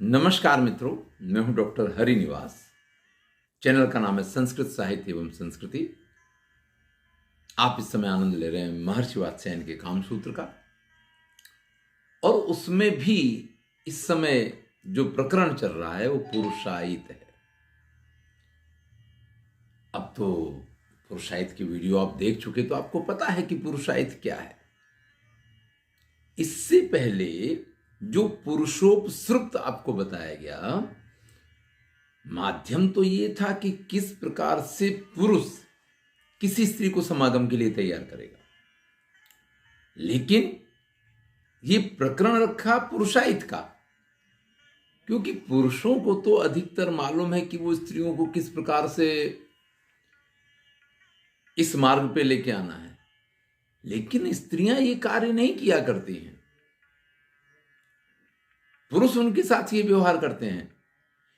नमस्कार मित्रों, मैं हूं डॉक्टर हरिनिवास। चैनल का नाम है संस्कृत साहित्य एवं संस्कृति। आप इस समय आनंद ले रहे हैं महर्षि वात्स्यायन के कामसूत्र का, और उसमें भी इस समय जो प्रकरण चल रहा है वो पुरुषायित है। अब तो पुरुषायित की वीडियो आप देख चुके तो आपको पता है कि पुरुषायित क्या है। इससे पहले जो पुरुषोपसृप्त आपको बताया गया, माध्यम तो ये था कि किस प्रकार से पुरुष किसी स्त्री को समागम के लिए तैयार करेगा, लेकिन ये प्रकरण रखा पुरुषायित का, क्योंकि पुरुषों को तो अधिकतर मालूम है कि वो स्त्रियों को किस प्रकार से इस मार्ग पे लेके आना है, लेकिन स्त्रियां ये कार्य नहीं किया करती हैं। पुरुष उनके साथ ये व्यवहार करते हैं।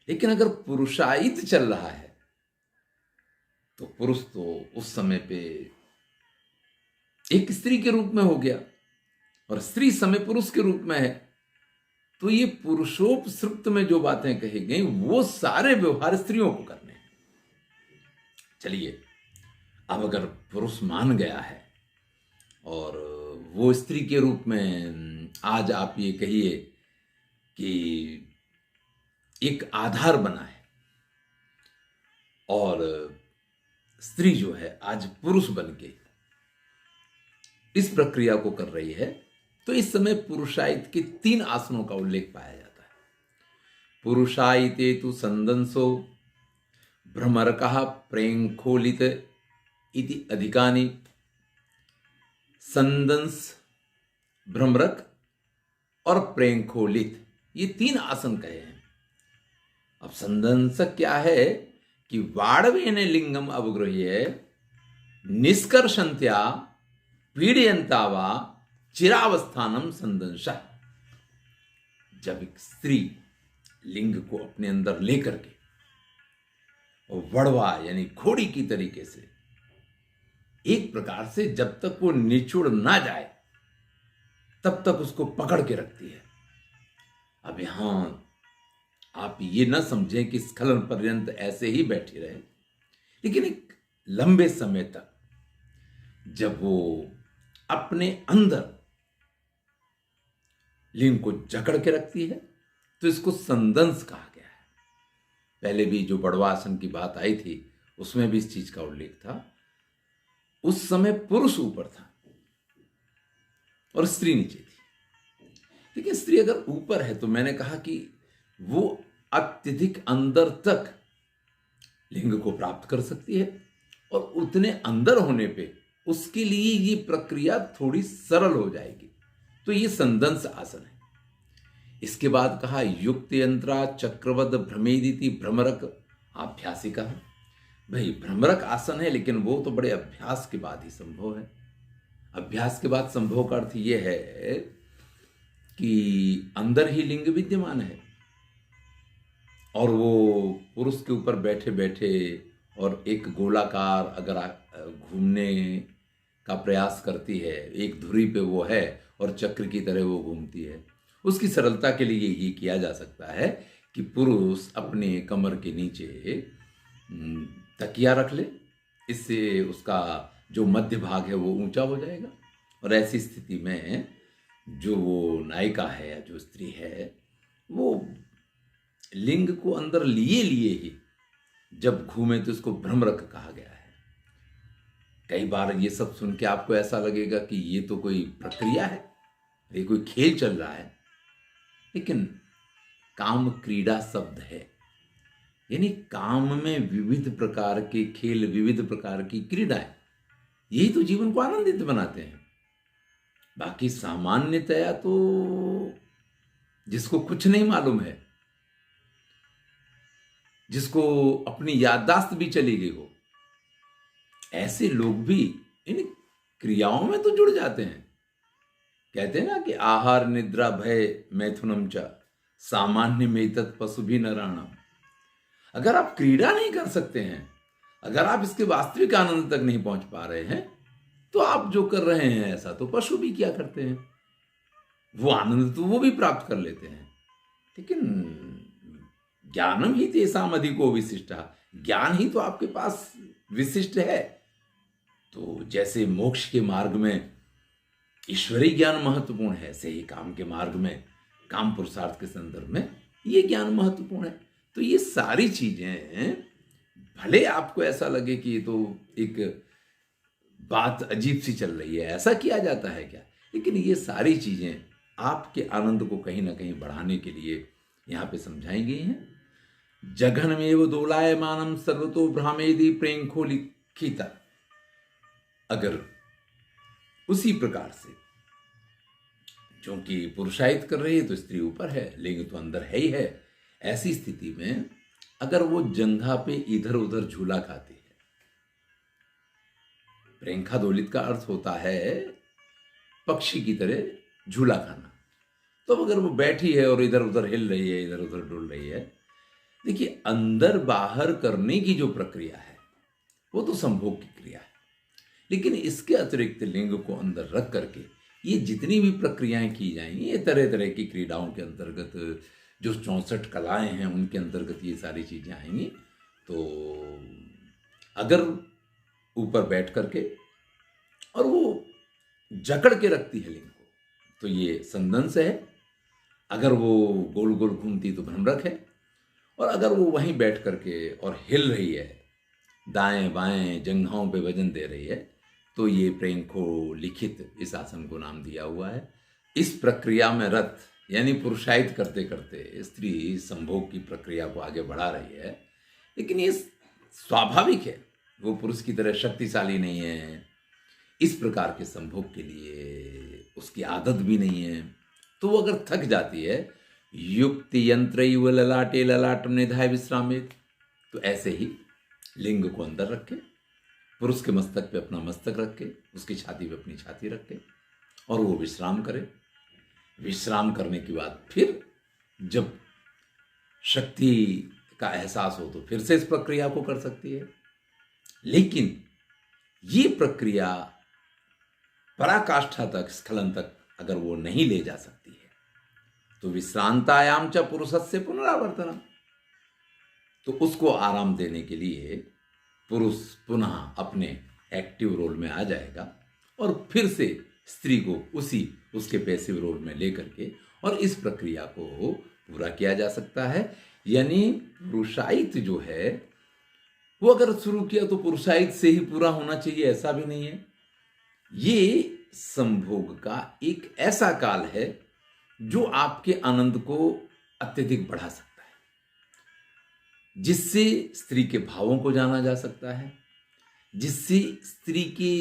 लेकिन अगर पुरुषायित चल रहा है तो पुरुष तो उस समय पे एक स्त्री के रूप में हो गया और स्त्री समय पुरुष के रूप में है। तो ये पुरुषोपसृप्त में जो बातें कही गई वो सारे व्यवहार स्त्रियों को करने हैं। चलिए, अब अगर पुरुष मान गया है और वो स्त्री के रूप में, आज आप ये कहिए कि एक आधार बना है, और स्त्री जो है आज पुरुष बन के इस प्रक्रिया को कर रही है, तो इस समय पुरुषायित के 3 आसनों का उल्लेख पाया जाता है। पुरुषायिते तु संदंसो भ्रमरकः प्रेंखोलित इति अधिकानि। संदंस, भ्रमरक और प्रेंखोलित, ये 3 आसन कहे हैं। अब संदंसक क्या है कि वाड़वेन लिंगम अवगृह्य निष्कर्षन्त्या पीड़यन्ता वा चिरावस्थानम संदंशः। जब एक स्त्री लिंग को अपने अंदर लेकर के और वड़वा यानी घोड़ी की तरीके से एक प्रकार से जब तक वो निचुड़ ना जाए तब तक उसको पकड़ के रखती है। अब यहां आप ये ना समझें कि स्खलन पर्यंत ऐसे ही बैठी रहे, लेकिन एक लंबे समय तक जब वो अपने अंदर लिंग को जकड़ के रखती है तो इसको संदंस कहा गया है। पहले भी जो बड़वासन की बात आई थी उसमें भी इस चीज का उल्लेख था। उस समय पुरुष ऊपर था और स्त्री नीचे थी, लेकिन स्त्री अगर ऊपर है तो मैंने कहा कि वो अत्यधिक अंदर तक लिंग को प्राप्त कर सकती है, और उतने अंदर होने पे उसके लिए ये प्रक्रिया थोड़ी सरल हो जाएगी। तो ये संदंस आसन है। इसके बाद कहा युक्त यंत्रा चक्रवद भ्रमेदिति भ्रमरक आभ्यासिका। भाई भ्रमरक आसन है, लेकिन वो तो बड़े अभ्यास के बाद ही संभव है। अभ्यास के बाद संभव का अर्थ यह है कि अंदर ही लिंग विद्यमान है और वो पुरुष के ऊपर बैठे बैठे और एक गोलाकार अगर घूमने का प्रयास करती है, एक धुरी पे वो है और चक्र की तरह वो घूमती है। उसकी सरलता के लिए ये किया जा सकता है कि पुरुष अपने कमर के नीचे तकिया रख ले, इससे उसका जो मध्य भाग है वो ऊंचा हो जाएगा, और ऐसी स्थिति में जो वो नायिका है या जो स्त्री है वो लिंग को अंदर लिए लिए ही जब घूमे तो इसको भ्रमरक कहा गया है। कई बार ये सब सुन के आपको ऐसा लगेगा कि ये तो कोई प्रक्रिया है, ये कोई खेल चल रहा है, लेकिन काम क्रीड़ा शब्द है, यानी काम में विविध प्रकार के खेल, विविध प्रकार की क्रीड़ाएं, यही तो जीवन को आनंदित बनाते हैं। बाकी सामान्यतया तो जिसको कुछ नहीं मालूम है, जिसको अपनी याददाश्त भी चली गई हो, ऐसे लोग भी इन क्रियाओं में तो जुड़ जाते हैं। कहते हैं ना कि आहार निद्रा भय मैथुनम च सामान्य में तत् पशु भी नराणम। अगर आप क्रीड़ा नहीं कर सकते हैं, अगर आप इसके वास्तविक आनंद तक नहीं पहुंच पा रहे हैं, तो आप जो कर रहे हैं ऐसा तो पशु भी क्या करते हैं। वो आनंद तो वो भी प्राप्त कर लेते हैं, लेकिन ज्ञानम ही तेषाम अधिको विशिष्ट, ज्ञान ही तो आपके पास विशिष्ट है। तो जैसे मोक्ष के मार्ग में ईश्वरीय ज्ञान महत्वपूर्ण है, ऐसे ही काम के मार्ग में, काम पुरुषार्थ के संदर्भ में ये ज्ञान महत्वपूर्ण है। तो ये सारी चीजें, भले आपको ऐसा लगे कि ये तो एक बात अजीब सी चल रही है, ऐसा किया जाता है क्या, लेकिन ये सारी चीजें आपके आनंद को कहीं ना कहीं बढ़ाने के लिए यहाँ पे समझाई गई हैं। जघनमेव दोलायमानम सर्वतो भ्रामेदि प्रेंखो लिखिता। अगर उसी प्रकार से, क्योंकि पुरुषायित कर रही है तो स्त्री ऊपर है, लिंग तो अंदर है ही है, ऐसी स्थिति में अगर वो जंघा पे इधर उधर झूला खाती है, प्रेंखा दोलित का अर्थ होता है पक्षी की तरह झूला खाना। तो अगर वो बैठी है और इधर उधर हिल रही है, इधर उधर डुल रही है, देखिए अंदर बाहर करने की जो प्रक्रिया है वो तो संभोग की क्रिया है, लेकिन इसके अतिरिक्त लिंग को अंदर रख करके ये जितनी भी प्रक्रियाएं की जाएंगी, ये तरह तरह की क्रीडाओं के अंतर्गत, जो 64 कलाएं हैं उनके अंतर्गत ये सारी चीजें आएंगी। तो अगर ऊपर बैठ करके और वो जकड़ के रखती है लिंग को, तो ये संदंश है। अगर वो गोल गोल घूमती तो भ्रमरक है, और अगर वो वहीं बैठ करके और हिल रही है, दाएं बाएं जंघाओं पे वजन दे रही है, तो ये प्रेंखो लिखित इस आसन को नाम दिया हुआ है। इस प्रक्रिया में रत, यानी पुरुषायित करते करते स्त्री संभोग की प्रक्रिया को आगे बढ़ा रही है, लेकिन ये स्वाभाविक है, वो पुरुष की तरह शक्तिशाली नहीं है, इस प्रकार के संभोग के लिए उसकी आदत भी नहीं है। तो वो अगर थक जाती है, युक्ति यंत्र ललाटे ललाट निधाय विश्रामित, तो ऐसे ही लिंग को अंदर रखे, पुरुष के मस्तक पे अपना मस्तक रखे, उसकी छाती पे अपनी छाती रखे, और वो विश्राम करे। विश्राम करने के बाद फिर जब शक्ति का एहसास हो तो फिर से इस प्रक्रिया को कर सकती है। लेकिन ये प्रक्रिया पराकाष्ठा तक, स्खलन तक अगर वो नहीं ले जा सकती है, तो विश्रांतायाम च पुरुषस्य पुनरावर्तनम, तो उसको आराम देने के लिए पुरुष पुनः अपने एक्टिव रोल में आ जाएगा, और फिर से स्त्री को उसके पैसिव रोल में लेकर के और इस प्रक्रिया को पूरा किया जा सकता है। यानी पुरुषायित जो है वो अगर शुरू किया तो पुरुषायित से ही पूरा होना चाहिए, ऐसा भी नहीं है। ये संभोग का एक ऐसा काल है जो आपके आनंद को अत्यधिक बढ़ा सकता है, जिससे स्त्री के भावों को जाना जा सकता है, जिससे स्त्री की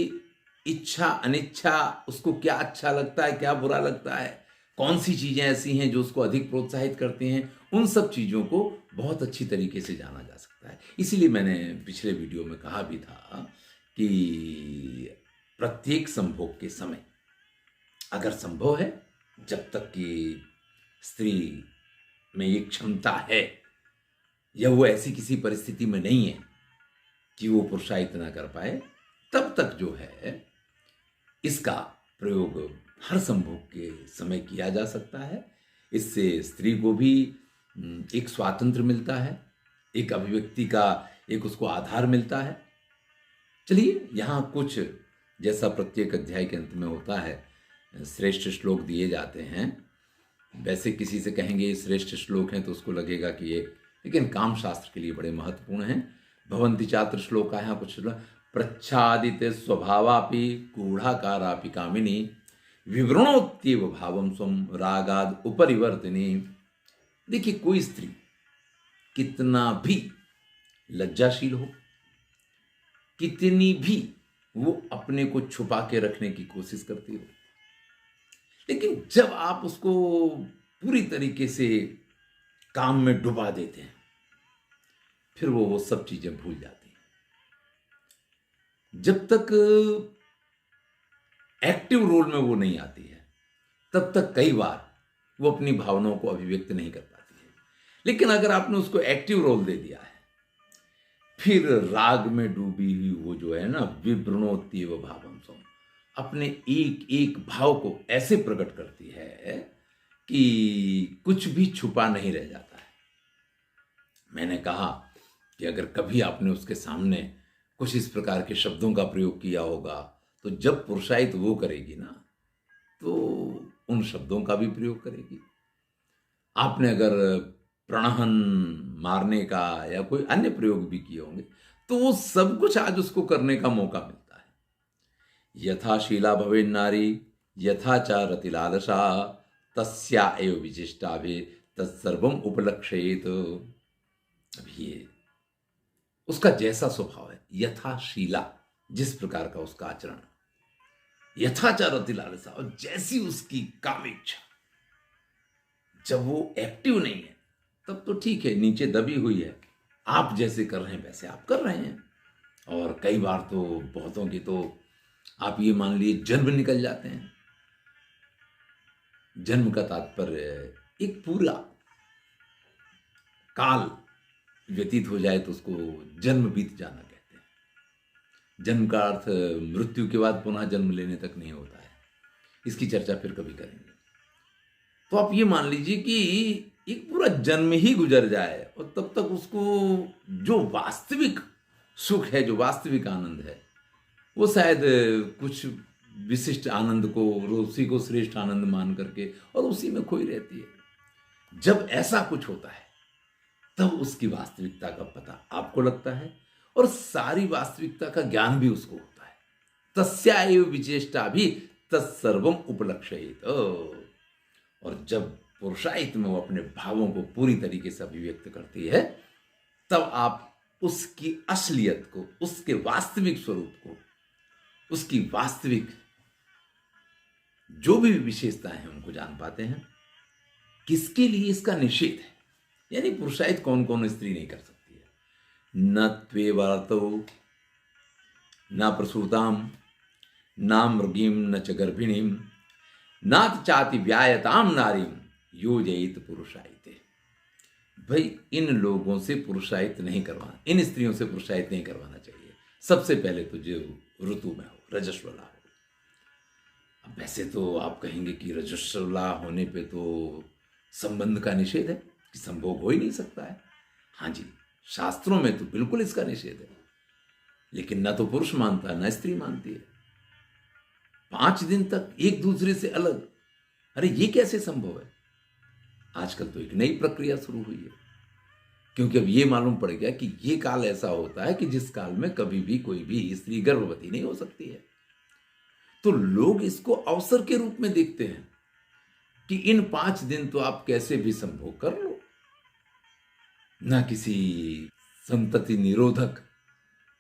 इच्छा अनिच्छा, उसको क्या अच्छा लगता है, क्या बुरा लगता है, कौन सी चीजें ऐसी हैं जो उसको अधिक प्रोत्साहित करती हैं, उन सब चीजों को बहुत अच्छी तरीके से जाना जा सकता है। इसीलिए मैंने पिछले वीडियो में कहा भी था कि प्रत्येक संभोग के समय अगर संभव है, जब तक कि स्त्री में ये क्षमता है या वो ऐसी किसी परिस्थिति में नहीं है कि वो पुरुषायित ना कर पाए, तब तक जो है इसका प्रयोग हर संभोग के समय किया जा सकता है। इससे स्त्री को भी एक स्वातंत्र्य मिलता है, एक अभिव्यक्ति का एक उसको आधार मिलता है। चलिए, यहाँ कुछ जैसा प्रत्येक अध्याय के अंत में होता है श्रेष्ठ श्लोक दिए जाते हैं। वैसे किसी से कहेंगे ये श्रेष्ठ श्लोक हैं तो उसको लगेगा कि ये, लेकिन काम शास्त्र के लिए बड़े महत्वपूर्ण हैं। भवन्ति चात्र श्लोका, यहाँ कुछ प्रच्छादित स्वभावापि गूढ़ाकारापि कामिनी विवृणोत्येव भावम स्वम रागाद उपरिवर्तिनी। देखिए, कोई स्त्री कितना भी लज्जाशील हो, कितनी भी वो अपने को छुपा के रखने की कोशिश करती हो, लेकिन जब आप उसको पूरी तरीके से काम में डुबा देते हैं, फिर वो सब चीजें भूल जाती हैं। जब तक एक्टिव रोल में वो नहीं आती है, तब तक कई बार वो अपनी भावनाओं को अभिव्यक्त नहीं कर पाती है। लेकिन अगर आपने उसको एक्टिव रोल दे दिया है, फिर राग में डूबी हुई वो जो है ना, विवृणोत्येव भावम स्वम, अपने एक एक भाव को ऐसे प्रकट करती है कि कुछ भी छुपा नहीं रह जाता है। मैंने कहा कि अगर कभी आपने उसके सामने कुछ इस प्रकार के शब्दों का प्रयोग किया होगा, तो जब पुरुषायत वो करेगी ना, तो उन शब्दों का भी प्रयोग करेगी। आपने अगर प्रणहन, मारने का या कोई अन्य प्रयोग भी किए होंगे, तो वो सब कुछ आज उसको करने का मौका मिलता है। यथा शीला भवेन नारी यथा च रतिलालसा तस्या एव विशिष्टाभि तत्सर्वम उपलक्षयेत। अब ये उसका जैसा स्वभाव है, यथा शीला, जिस प्रकार का उसका आचरण, यथा च रतिलालसा, और जैसी उसकी कामेच्छा, जब वो एक्टिव नहीं है तब तो ठीक है, नीचे दबी हुई है, आप जैसे कर रहे हैं वैसे आप कर रहे हैं। और कई बार तो बहुतों की तो आप ये मान लीजिए जन्म निकल जाते हैं। जन्म का तात्पर्य एक पूरा काल व्यतीत हो जाए तो उसको जन्म बीत जाना कहते हैं। जन्म का अर्थ मृत्यु के बाद पुनः जन्म लेने तक नहीं होता है, इसकी चर्चा फिर कभी करेंगे। तो आप ये मान लीजिए कि एक पूरा जन्म ही गुजर जाए और तब तक उसको जो वास्तविक सुख है, जो वास्तविक आनंद है, वो शायद कुछ विशिष्ट आनंद को और उसी को श्रेष्ठ आनंद मान करके और उसी में खोई रहती है। जब ऐसा कुछ होता है तब उसकी वास्तविकता का पता आपको लगता है और सारी वास्तविकता का ज्ञान भी उसको होता है। तस्या एव विचेष्टा भी तत्सर्वम उपलक्षयेत। और जब पुरुषायत में वो अपने भावों को पूरी तरीके से अभिव्यक्त करती है, तब आप उसकी असलियत को, उसके वास्तविक स्वरूप को, उसकी वास्तविक जो भी विशेषताएं हैं उनको जान पाते हैं। किसके लिए इसका निषेध है, यानी पुरुषायत कौन कौन स्त्री नहीं कर सकती है। न त्वेवार्तो न प्रसूताम न मृगीम न च गर्भिणीम नाथ चाति व्यायताम नारीम योजयित पुरुषायते। भाई इन लोगों से पुरुषायत नहीं करवाना, इन स्त्रियों से पुरुषायत नहीं करवाना चाहिए। सबसे पहले तो जो ऋतु में हो, रजस्वला हो। अब वैसे तो आप कहेंगे कि रजस्वला होने पे तो संबंध का निषेध है, कि संभोग हो ही नहीं सकता है। हाँ जी, शास्त्रों में तो बिल्कुल इसका निषेध है, लेकिन न तो पुरुष मानता न स्त्री मानती है। 5 दिन तक एक दूसरे से अलग, अरे ये कैसे संभव है। आजकल तो एक नई प्रक्रिया शुरू हुई है, क्योंकि अब ये मालूम पड़ गया कि ये काल ऐसा होता है कि जिस काल में कभी भी कोई भी स्त्री गर्भवती नहीं हो सकती है। तो लोग इसको अवसर के रूप में देखते हैं कि इन 5 दिन तो आप कैसे भी संभोग कर लो, ना किसी संतति निरोधक,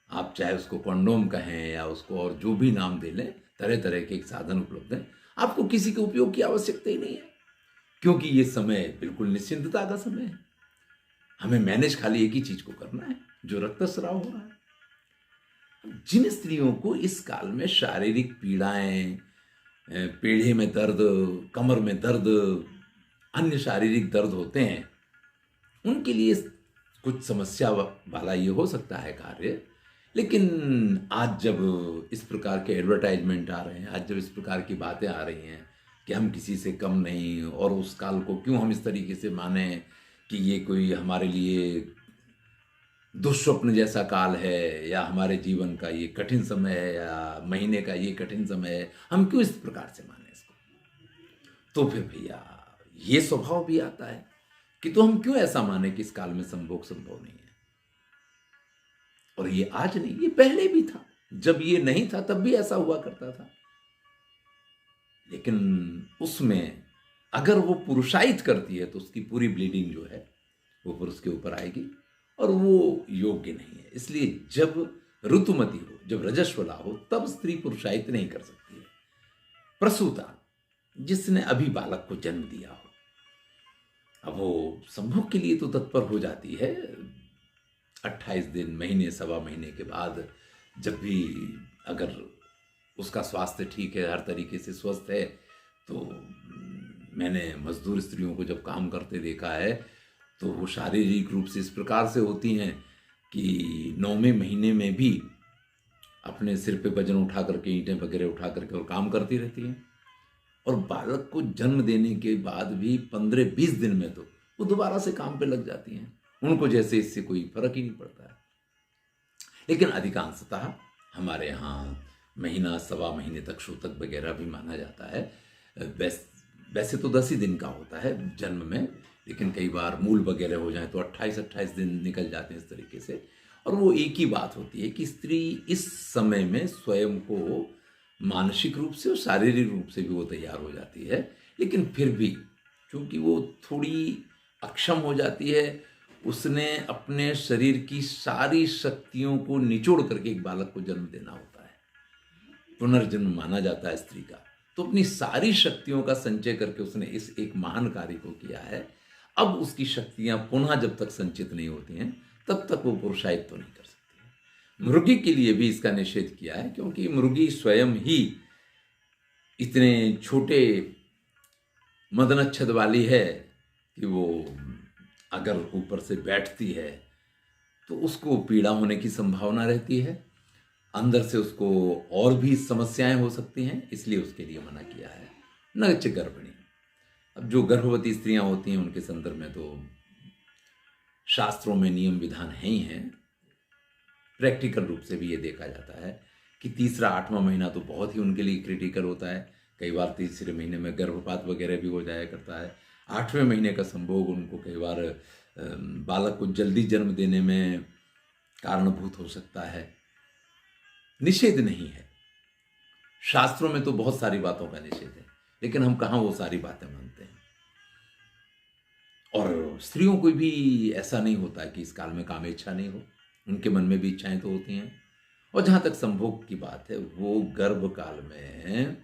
आप चाहे उसको कंडोम कहें या उसको और जो भी नाम दे लें, तरह तरह के एक साधन उपलब्ध हैं, आपको किसी के उपयोग की आवश्यकता ही नहीं है, क्योंकि ये समय बिल्कुल निश्चिंतता का समय है। हमें मैनेज खाली एक ही चीज को करना है, जो रक्तस्राव हो रहा है। जिन स्त्रियों को इस काल में शारीरिक पीड़ाएं, पेढ़े में दर्द, कमर में दर्द, अन्य शारीरिक दर्द होते हैं, उनके लिए कुछ समस्या वाला ये हो सकता है कार्य। लेकिन आज जब इस प्रकार के एडवर्टाइजमेंट आ रहे हैं, आज जब इस प्रकार की बातें आ रही हैं कि हम किसी से कम नहीं, और उस काल को क्यों हम इस तरीके से माने कि ये कोई हमारे लिए दुष्स्वप्न जैसा काल है, या हमारे जीवन का ये कठिन समय है, या महीने का ये कठिन समय है, हम क्यों इस प्रकार से माने इसको। तो फिर भैया ये स्वभाव भी आता है कि तो हम क्यों ऐसा माने कि इस काल में संभोग संभव नहीं है। और ये आज नहीं, ये पहले भी था, जब ये नहीं था तब भी ऐसा हुआ करता था। लेकिन उसमें अगर वो पुरुषायित करती है तो उसकी पूरी ब्लीडिंग जो है वो पुरुष के ऊपर आएगी, और वो योग्य नहीं है। इसलिए जब ऋतुमती हो, जब रजस्वला हो, तब स्त्री पुरुषायित नहीं कर सकती है। प्रसूता, जिसने अभी बालक को जन्म दिया हो, अब वो संभोग के लिए तो तत्पर हो जाती है। 28 दिन, महीने, सवा महीने के बाद जब भी अगर उसका स्वास्थ्य ठीक है, हर तरीके से स्वस्थ है, तो मैंने मजदूर स्त्रियों को जब काम करते देखा है तो वो शारीरिक रूप से इस प्रकार से होती हैं कि 9वें महीने में भी अपने सिर पे वजन उठा करके, ईंटें वगैरह उठा करके और काम करती रहती हैं। और बालक को जन्म देने के बाद भी 15-20 दिन में तो वो दोबारा से काम पे लग जाती हैं। उनको जैसे इससे कोई फर्क ही नहीं पड़ता है। लेकिन अधिकांशतः हमारे यहाँ महीना सवा महीने तक सूतक वगैरह भी माना जाता है। वैसे तो 10 ही दिन का होता है जन्म में, लेकिन कई बार मूल वगैरह हो जाए तो 28-28 दिन निकल जाते हैं इस तरीके से। और वो एक ही बात होती है कि स्त्री इस समय में स्वयं को मानसिक रूप से और शारीरिक रूप से भी वो तैयार हो जाती है, लेकिन फिर भी क्योंकि वो थोड़ी अक्षम हो जाती है, उसने अपने शरीर की सारी शक्तियों को निचोड़ करके एक बालक को जन्म देना होता है। पुनर्जन्म माना जाता है स्त्री का। तो अपनी सारी शक्तियों का संचय करके उसने इस एक महान कार्य को किया है। अब उसकी शक्तियां पुनः जब तक संचित नहीं होती हैं तब तक वो पुरुषायित्व तो नहीं कर सकती है। मुर्गी के लिए भी इसका निषेध किया है, क्योंकि मुर्गी स्वयं ही इतने छोटे मदनच्छद वाली है कि वो अगर ऊपर से बैठती है तो उसको पीड़ा होने की संभावना रहती है, अंदर से उसको और भी समस्याएं हो सकती हैं, इसलिए उसके लिए मना किया है। नच गर्भिणी, अब जो गर्भवती स्त्रियां होती हैं उनके संदर्भ में तो शास्त्रों में नियम विधान है ही हैं। प्रैक्टिकल रूप से भी ये देखा जाता है कि तीसरा 8वां महीना तो बहुत ही उनके लिए क्रिटिकल होता है। कई बार तीसरे महीने में गर्भपात वगैरह भी हो जाया करता है। 8वें महीने का संभोग उनको कई बार बालक को जल्दी जन्म देने में कारणभूत हो सकता है। निषेध नहीं है, शास्त्रों में तो बहुत सारी बातों का निषेध है, लेकिन हम कहाँ वो सारी बातें मानते हैं। और स्त्रियों को भी ऐसा नहीं होता कि इस काल में काम इच्छा नहीं हो, उनके मन में भी इच्छाएं तो होती हैं। और जहां तक संभोग की बात है, वो गर्भ काल में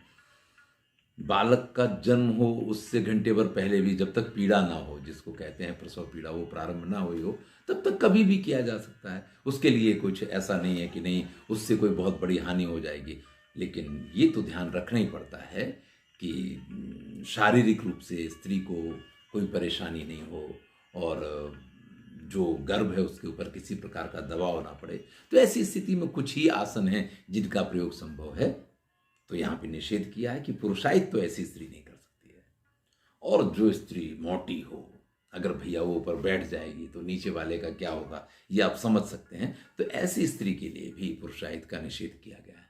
बालक का जन्म हो उससे घंटे भर पहले भी, जब तक पीड़ा ना हो, जिसको कहते हैं प्रसव पीड़ा, वो प्रारंभ ना हुई हो, तब तक कभी भी किया जा सकता है। उसके लिए कुछ ऐसा नहीं है कि नहीं उससे कोई बहुत बड़ी हानि हो जाएगी। लेकिन ये तो ध्यान रखना ही पड़ता है कि शारीरिक रूप से स्त्री को कोई परेशानी नहीं हो और जो गर्भ है उसके ऊपर किसी प्रकार का दबाव ना पड़े। तो ऐसी स्थिति में कुछ ही आसन हैं जिनका प्रयोग संभव है। तो यहाँ पे निषेध किया है कि पुरुषायित्व तो ऐसी स्त्री नहीं कर सकती है। और जो स्त्री मोटी हो, अगर भैया वो ऊपर बैठ जाएगी तो नीचे वाले का क्या होगा, ये आप समझ सकते हैं। तो ऐसी स्त्री के लिए भी पुरुषायित्व का निषेध किया गया है।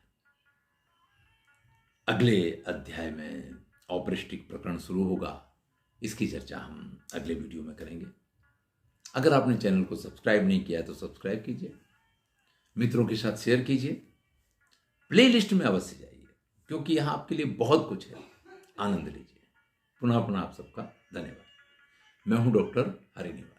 अगले अध्याय में औपरिष्टिक प्रकरण शुरू होगा, इसकी चर्चा हम अगले वीडियो में करेंगे। अगर आपने चैनल को सब्सक्राइब नहीं किया तो सब्सक्राइब कीजिए, मित्रों के साथ शेयर कीजिए, प्लेलिस्ट में अवश्य जाइए, क्योंकि यहां आपके लिए बहुत कुछ है। आनंद लीजिए। पुनः आप सबका धन्यवाद। मैं हूं डॉक्टर हरिनिवास।